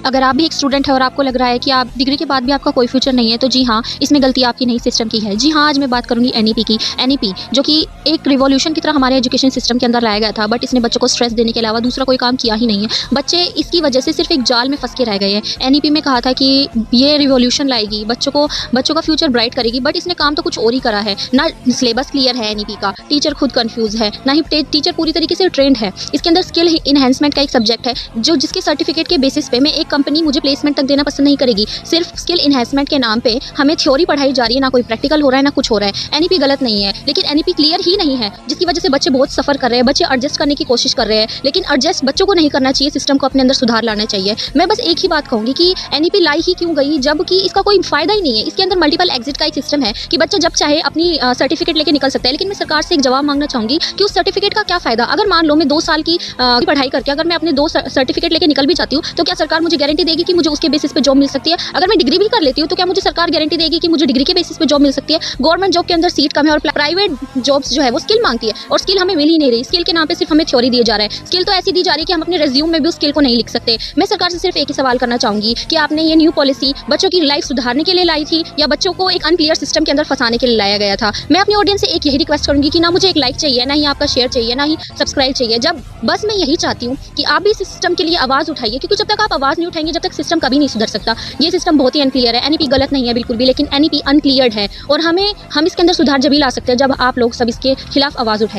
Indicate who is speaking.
Speaker 1: अगर आप भी एक स्टूडेंट है और आपको लग रहा है कि आप डिग्री के बाद भी आपका कोई फ्यूचर नहीं है, तो जी हाँ, इसमें गलती आपकी नहीं, सिस्टम की है। जी हाँ, आज मैं बात करूँगी एनईपी की। एनईपी जो कि एक रिवॉल्यूशन की तरह हमारे एजुकेशन सिस्टम के अंदर लाया गया था, बट इसने बच्चों को स्ट्रेस देने के अलावा दूसरा कोई काम किया ही नहीं है। बच्चे इसकी वजह से सिर्फ एक जाल में फंस के रह गए हैं। एनईपी में कहा था कि ये रिवॉल्यूशन लाएगी, बच्चों का फ्यूचर ब्राइट करेगी, बट इसने काम तो कुछ और ही करा है। ना सिलेबस क्लियर है एनईपी का, टीचर खुद कंफ्यूज है, ना ही टीचर पूरी तरीके से ट्रेंड है। इसके अंदर स्किल इनहेंसमेंट का एक सब्जेक्ट है, जिसके सर्टिफिकेट के बेसिस पे मैं एक कंपनी मुझे प्लेसमेंट तक देना पसंद नहीं करेगी। सिर्फ स्किल इनहेंसमेंट के नाम पे हमें थ्योरी पढ़ाई जा रही है, ना कोई प्रैक्टिकल हो रहा है, ना कुछ हो रहा है। एनईपी गलत नहीं है, लेकिन एनईपी क्लियर ही नहीं है, जिसकी वजह से बच्चे बहुत सफर कर रहे हैं। बच्चे एडजस्ट करने की कोशिश कर रहे हैं, लेकिन एडजस्ट बच्चों को नहीं करना चाहिए, सिस्टम को अपने अंदर सुधार लाना चाहिए। मैं बस एक ही बात कहूँगी कि एनईपी लाई ही क्यों गई, जबकि इसका कोई फायदा ही नहीं है। इसके अंदर मल्टीपल एग्जिट का एक सिस्टम है कि बच्चा जब चाहे अपनी सर्टिफिकेट लेके निकल सकता है। लेकिन मैं सरकार से एक जवाब मांगना चाहूँगी कि उस सर्टिफिकेट का क्या फायदा। अगर मान लो मैं 2 साल की पढ़ाई करके अगर मैं अपने 2 सर्टिफिकेट लेके निकल भी जाती हूँ, तो क्या सरकार मुझे गारंटी देगी कि मुझे उसके बेसिस पे जॉब मिल सकती है? अगर मैं डिग्री भी कर लेती हूँ, तो क्या मुझे सरकार गारंटी देगी कि मुझे डिग्री के बेसिस पे जॉब मिल सकती है? गवर्नमेंट जॉब के अंदर सीट कम है और प्राइवेट जॉब्स जो है वो स्किल मांगती है, और स्किल हमें मिल ही नहीं रही। स्किल के नाम पे सिर्फ हमें थ्योरी दिए जा रहा है। स्किल तो ऐसी दी जा रही है कि हम अपने रिज्यूम में भी उस स्किल को नहीं लिख सकते। मैं सरकार से सिर्फ एक ही सवाल करना चाहूँगी कि आपने ये न्यू पॉलिसी बच्चों की लाइफ सुधारने के लिए लाई थी, या बच्चों को एक अनक्लियर सिस्टम के अंदर फंसाने के लिए लाया गया था? मैं अपनी ऑडियंस से एक यही रिक्वेस्ट करूँगी कि ना मुझे एक लाइक चाहिए, ना ही आपका शेयर चाहिए, ना ही सब्सक्राइब चाहिए। जब बस मैं यही चाहती हूँ कि आप भी इस सिस्टम के लिए आवाज़ उठाइए, क्योंकि जब तक आप आवाज़ नहीं उठाएंगे, जब तक सिस्टम कभी नहीं सुधर सकता। ये सिस्टम बहुत ही अनक्लियर है। एनईपी गलत नहीं है बिल्कुल भी, लेकिन एनईपी अनक्लियर्ड है, और हम इसके अंदर सुधार जब ही ला सकते हैं जब आप लोग सब इसके खिलाफ आवाज़ उठाएं।